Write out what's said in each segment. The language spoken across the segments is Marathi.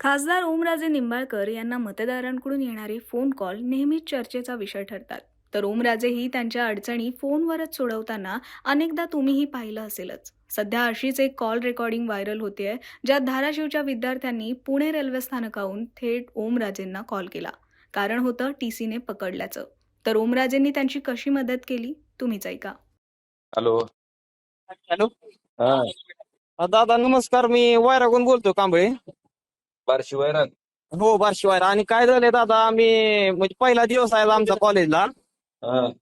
खासदार ओमराजे निंबाळकर यांना मतदारांकडून येणारे फोन कॉल नेहमीच चर्चेचा विषय ठरतात. तर ओमराजेही त्यांच्या अडचणी फोनवरच सोडवताना अनेकदा तुम्हीही पाहिलं असेलच. सध्या अशीच एक कॉल रेकॉर्डिंग व्हायरल होतेय, ज्यात धाराशिवच्या विद्यार्थ्यांनी पुणे रेल्वे स्थानकाहून थेट ओमराजेंना कॉल केला. कारण होतं टीसीने पकडल्याचं. तर ओमराजेंनी त्यांची कशी मदत केली तुम्हीच ऐका. हॅलो. हॅलो. दादा नमस्कार, मी वायरागून बोलतो, कांबळे. बारशी वैराग. हो, बार्शी वायरा. आणि काय झालंय दादा, आम्ही म्हणजे पहिला दिवस आहे आमच्या कॉलेजला,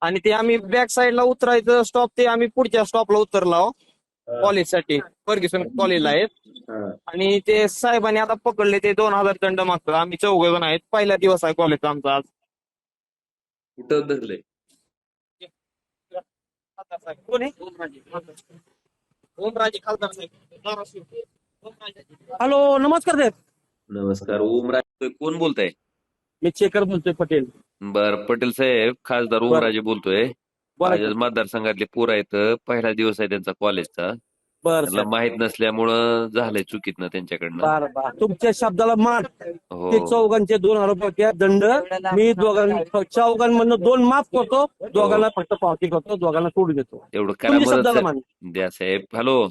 आणि ते आम्ही बॅक साईडला उतरायचं स्टॉप, ते आम्ही पुढच्या स्टॉपला उतरलो कॉलेजसाठी. फर्ग्युसन कॉलेजला आहेत. आणि ते साहेबांनी आता पकडले, ते 2000 दंड मागतात. आम्ही 4 जण आहेत. पहिला दिवस आहे कॉलेजचा आमचा आज. कुठं धरले? कोण आहे? ओमराजे खासदार साहेब. हॅलो, नमस्कार साहेब. नमस्कार. ओमराजे कोण बोलताय? मी चेकर बोलतोय, पटेल. बर, पटेल साहेब, खासदार ओमराजे बोलतोय. बरं माझ्या मतदारसंघातले पोरं आहेत. पहिला दिवस आहे त्यांचा कॉलेजचा. बरं त्यांना माहित नसल्यामुळं झालंय चुकीतनं त्यांच्याकडनं. बरं. तुमच्या शब्दाला मान. हो. ते चौघांचे 2000 रुपये दंड. मी चौघांमधनं 2 माफ करतो, दोघांना फक्त पावती करतो, दोघांना सोडून देतो. एवढं करा तुमच्या मदत शब्दाला साहेब. मान. द्या साहेब. हॅलो.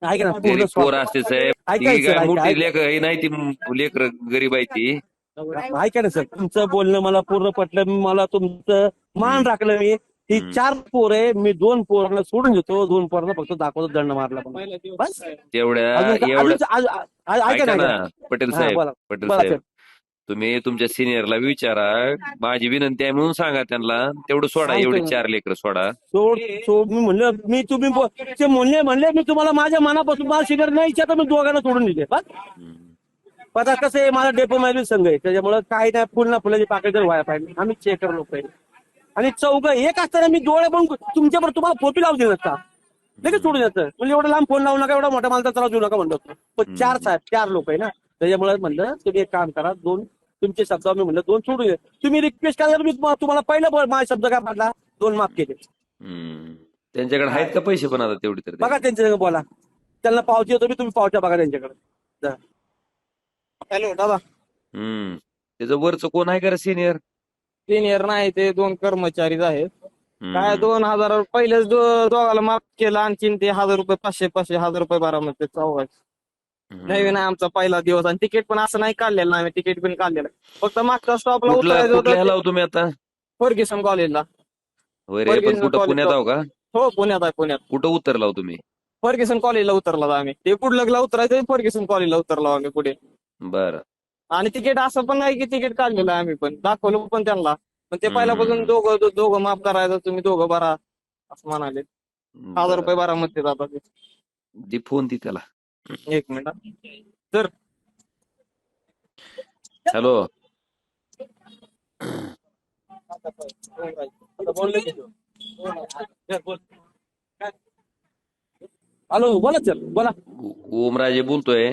ऐका ना, गरीब पूर्ण पोरं असते साहेब. ती ऐकायचं, काय मोठी ऐका. लेकर ही नाही, ती लेकर गरीब आहे ती. ऐका ना सर, तुमचं बोलणं मला पूर्ण पटलं. मला तुमचं मान राखलं. मी ही 4 पोर आहे, मी 2 पोरांना सोडून देतो, 2 पोरांना फक्त दाखवतो दंड मारला. बस. तेवढ्या ऐका ऐका ना, ना पटेल हा, साहेब. बोला. पटेल बोला साहेब, साहेब. तुम्ही तुमच्या सिनियरला विचारा. माझी विनंती आहे म्हणून सांगा त्यांना. तेवढं सोडा, सांगतो एवढे ना. 4 लेकर सोडा. सोड मी म्हणलं, मी तुम्ही ते म्हणले मी तुम्हाला माझ्या मनापासून मला सिनियर नाही इच्छा, तर मी दोघांना सोडून दिले. बस. पता कसं आहे, माझा डेपो मॅनेजर संघ आहे, त्याच्यामुळे काही नाही, फुल ना फुलाची पाकळी तर व्हायला पाहिजे. आम्ही चेकर लोक आहे. आणि चौघं एक असताना मी डोळे पण तुमच्यावर तुम्हाला फोटो लावू देत नसता, लगेच सोडून येतं. म्हणजे एवढं लांब फोन लावू नका, एवढा मोठा मालचा त्रास देऊ नका म्हणतो. पण 4 साहेब, 4 लोक आहे ना, त्याच्यामुळे म्हणलं तुम्ही एक काम करा, 2 तुमचे शब्द मी म्हणलं 2 सोडून दे. तुम्ही रिक्वेस्ट करा, मी तुम्हाला पहिला माझा शब्द काय म्हटला, 2 माफ केले. त्यांच्याकडे आहेत का पैसे पण आता तेवढी तर? बघा त्यांच्या बोला, त्यांना पावती येतो मी, तुम्ही पावत्या बघा त्यांच्याकडे. हॅलो दादा. त्याचं वरचं कोण आहे का सिनियर? सिनियर नाही, ते 2 कर्मचारीच आहेत. काय 2000 पहिलेच दोघाला माफ केलं, आणखीन ते 1000 रुपये, 500 1000 रुपये बारा मध्ये चौघ. नवीन आहे आमचा पहिला दिवस, आणि तिकीट पण असं नाही काढलेलं नाही, तिकीट पण काढलेलं. फक्त मागच्या स्टॉपला उतरायचं कुठल्या होतं, तुम्ही आता? फर्ग्युसन कॉलेजला. होय रे, पण कुठं पुण्यात आहो का? हो, पुण्यात आहे. पुण्यात कुठं उतरलाव तुम्ही? फर्ग्युसन कॉलेजला उतरला आम्ही. ते पुढलगला उतरायचं, फर्ग्युसन कॉलेजला उतरलो आम्ही पुढे. बर. आणि तिकीट असं पण नाही की तिकीट काढलेलं आहे, आम्ही पण दाखवलं पण त्यांना. पण ते पहिल्यापासून दोघं माफ करायचं, तुम्ही दोघं भरा असं म्हणाले. 1000 रुपये बारा मध्ये जातात. दी फोन ती त्याला. 1 मिनिट सर. हॅलो. हॅलो, बोला सर, बोला. ओमराजे बोलतोय.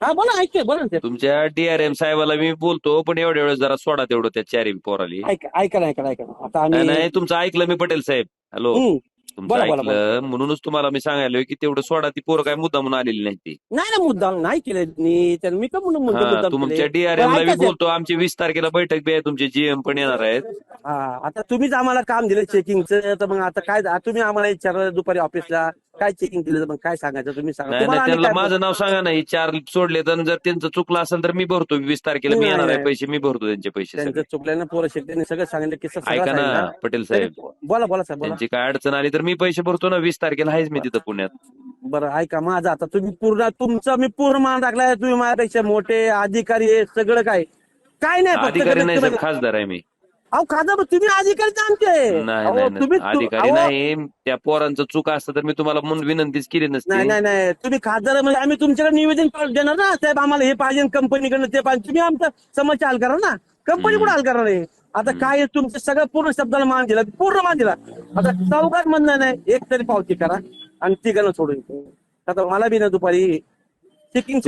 हा, बोला, ऐकतोय, बोला ना सर. तुमच्या DRM साहेबाला मी बोलतो, पण एवढ्या वेळेस जरा सोडा तेवढं त्या 4 पोराली. ऐका ना आता आम्ही. नाही, तुमचं ऐकलं मी पटेल साहेब. हॅलो. तुमचं बोला. ऐकलं म्हणूनच तुम्हाला मी सांगायलोय की तेवढं सोडा. ती पोरं काय मुद्दा म्हणून आलेली नाही ती. नाही मुद्दाम नाही केलं मी का म्हणून मुद्दाम तुमच्या DRM ला मी बोलतो. आमची 20 तारखेला बैठक बी आहे, तुमचे GM पण येणार आहेत. आता तुम्हीच आम्हाला काम दिलं चेकिंगचं, तर मग आता काय तुम्ही आम्हाला विचारलं दुपारी ऑफिसला काय चेकिंग दिलं, तर मग काय सांगायचं तुम्ही सांगा. नाही, त्यांना माझं नाव सांगा नाही. 4 सोडले, तर जर त्यांचं चुकलं असेल तर मी भरतो. 20 तारखेला मी येणार आहे, पैसे मी भरतो त्यांचे पैसे. त्यांचं चुकल्यानं पोरं शेतकऱ्यांनी सगळं सांगितलं की ऐका ना पटेल साहेब, बोला साहेब, बोला. त्यांची काय अडचण आली तर मी पैसे भरतो ना. 20 तारखेला आहेच मी तिथं पुण्यात. बरं, ऐका माझं आता तुम्ही तुमचं मी पूर्ण मान टाकलाय. तुम्ही माझ्यापेक्षा मोठे अधिकारी आहे, सगळं काय नाही. अधिकारी नाही साहेब, खासदार आहे मी. अहो खासदार तुम्ही अधिकारी आमचे. नाही, अधिकारी नाही. त्या पोरांचं चूक असतं तर मी तुम्हाला म्हणून विनंतीच केली नसती. नाही, तुम्ही खासदार म्हणजे आम्ही तुमच्याकडे निवेदन देणार ना, साहेब आम्हाला हे पाहिजे कंपनीकडनं, ते पाहिजे. तुम्ही आमचा समस्या हल करा ना, कंपनी कुठे हल करणार आहे. आता काय तुमचं सगळं पूर्ण शब्दाला मान दिला, पूर्ण मान दिला. आता चौघात म्हणणं नाही, एक तरी पावती करा आणि तिघांना सोडून. आता मला बी ना दुपारी चेकिंग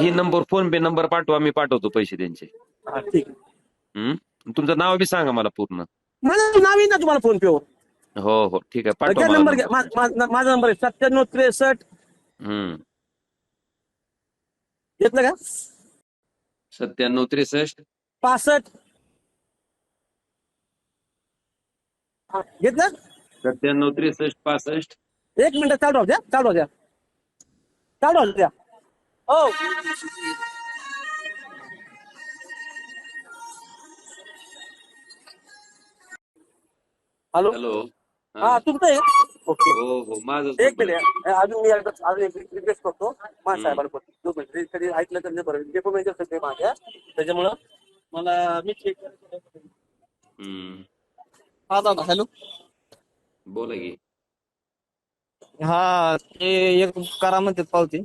ही नंबर, फोन पे नंबर पाठवा, मी पाठवतो पैसे त्यांचे. ठीक आहे. तुमचं नाव बी सांगा मला पूर्ण. माझं नाव येईल ना तुम्हाला फोन पे वर. हो ठीक आहे, पाठवा नंबर घ्या. माझा नंबर आहे 9763. घेतलं का? 97 63 65 घेतलं 97 63 65. एक मिनिट चालू राहू द्या चालू राहू द्या हो हॅलो हॅलो. हा तुमचं आहे ओके हो हो माझं एक मिनिट अजून मी अजून एक रिक्वेस्ट करतो माझ्या साहेबांना दोन मिनिट कधी ऐकलं तर नाही बरं डेपो मॅनेजर सध्या माझ्या त्याच्यामुळं मला मी चेक हा दादा हॅलो. बोला की. हा ते एक करा म्हणतात पावती.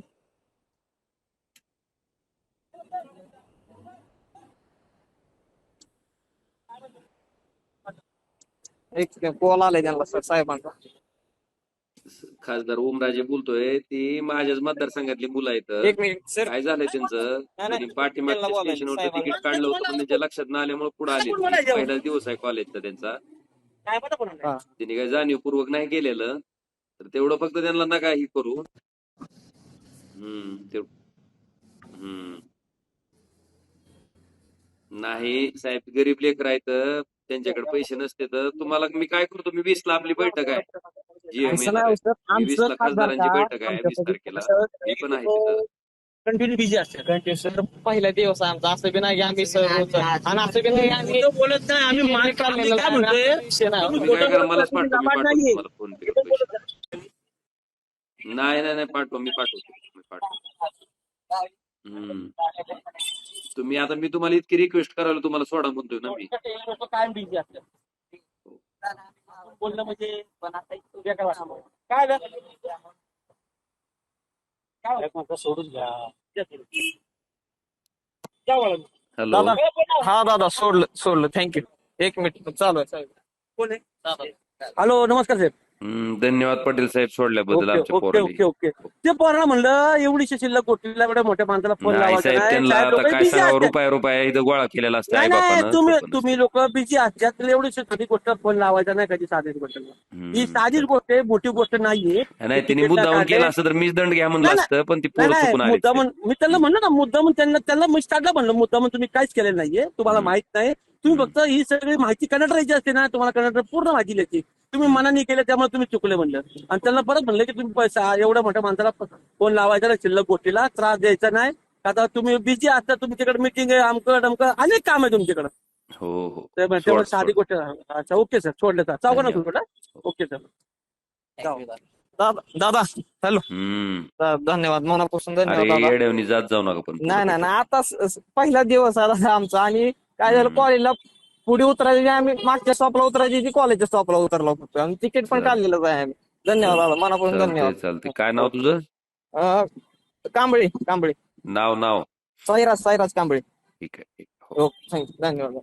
एक कॉल आलाय त्यांना सर साहेबांचा. खासदार ओमराजे बोलतोय. ती माझ्याच मतदारसंघातली मुलं आहेत. एक मिनिट सर. काय झालंय त्यांचं? त्यांनी पाठीमागच्या बोलायला स्टेशनवरचं साहेबांना. तिकीट काढलं होतं पण त्यांच्या लक्षात न आल्यामुळे पुढे आले. पहिलाच दिवस आहे कॉलेजचा त्यांचा. हा. त्यांनी काही जाणीवपूर्वक नाही केलेलं तर तेवढं फक्त त्यांना नका ही करू. नाही साहेब गरीब लेकर आहेत त्यांच्याकडे पैसे नसते तर तुम्हाला मी काय करतो मी 20 ला आपली बैठक आहे असं नाही होत, मी 20 आमचं ला खासदार खासदारांची का, बैठक आहे 20 तारखेला मी पण आहे तिथं. कंटिन्यू बिझी असते सर पहिला दिवस आहे आमचा. असं बी नाही की आम्ही सर आणि असं बी नाही आम्ही बोलत नाही आम्ही काय म्हणतोय तुम्ही काय करा मलाच पाठवा मी पाठवतो तुम्हाला फोन पे पैसे. नाही नाही नाही पाठवा मी पाठवतो. तुम्ही आता मी तुम्हाला इतकी रिक्वेस्ट करायला तुम्हाला सोडा म्हणतोय ना मी. काय बिझी असते बोलणं म्हणजे काय सोडून घ्या हॅलो. हा दादा सोडलं थँक्यू. एक मिनिट चालू आहे साहेब. कोण आहे हॅलो नमस्कार साहेब. धन्यवाद पाटील साहेब सोडल्याबद्दल ओके आमच्या ओके पोराला. ओके ओके ते पोराला म्हणलं एवढीशी शिल्लक गोष्टीला एवढ्या मोठ्या माणसाला फोन नाही लावायचा साहेब नाही त्यांना साहेब आता लोक काय बिझी सांगावं असतात रुपया इथं गोळा केलेला असतं आई नाही नाही बापानं. तुम्ही लोक बिझी असतात एवढीशी साधी गोष्ट फोन लावायचा नाही कधी साधी गोष्ट ही साधीच गोष्ट आहे मोठी गोष्ट नाहीये नाही त्यांनी मुद्दाहून केला असतं तर मीच दंड घ्या म्हणलं असतं पण ती पोरं चुकून आली. मुद्दा मी त्यांना म्हणलं ना मुद्दा त्यांना मी स्टार्टला म्हणलं मुद्दा तुम्ही काहीच केलेलं नाहीये तुम्हाला माहित नाही. तुम्ही फक्त ही सगळी माहिती कन्नडरायची असते ना तुम्हाला कन्नड पूर्ण माहिती द्यायची. तुम्ही मनाने केलं त्यामुळे तुम्ही चुकले म्हणलं आणि त्यांना परत म्हणलं की तुम्ही पैसा एवढ्या मोठ्या माणसाला फोन लावायचा नाही शिल्लक गोष्टीला त्रास द्यायचा नाही. आता तुम्ही बिझी असता तुमच्याकडे मिटिंग आहे अमकं डमकं अनेक काम आहे तुमच्याकडे. हो हो तेव्हा साधी गोष्ट अच्छा ओके सर सोडलं सर चौघांना सोडलं ओके सर दादा हॅलो. धन्यवाद मनापासून धन्यवाद दादा. येड्यावनी जात जाऊ नका पण. नाही आता पहिला दिवस आहे दादा आमचा आणि काय झालं कॉलेजला पुढे उतरायची आम्ही मागच्या स्टॉपला उतरायची ती कॉलेजच्या स्टॉपला उतरलो होतो आणि तिकीट पण काढलेलं आहे आम्ही. धन्यवाद दादा मनापासून धन्यवाद. चालते. काय नाव तुझं? कांबळे नाव साईराज कांबळे. ठीक आहे. ओके धन्यवाद.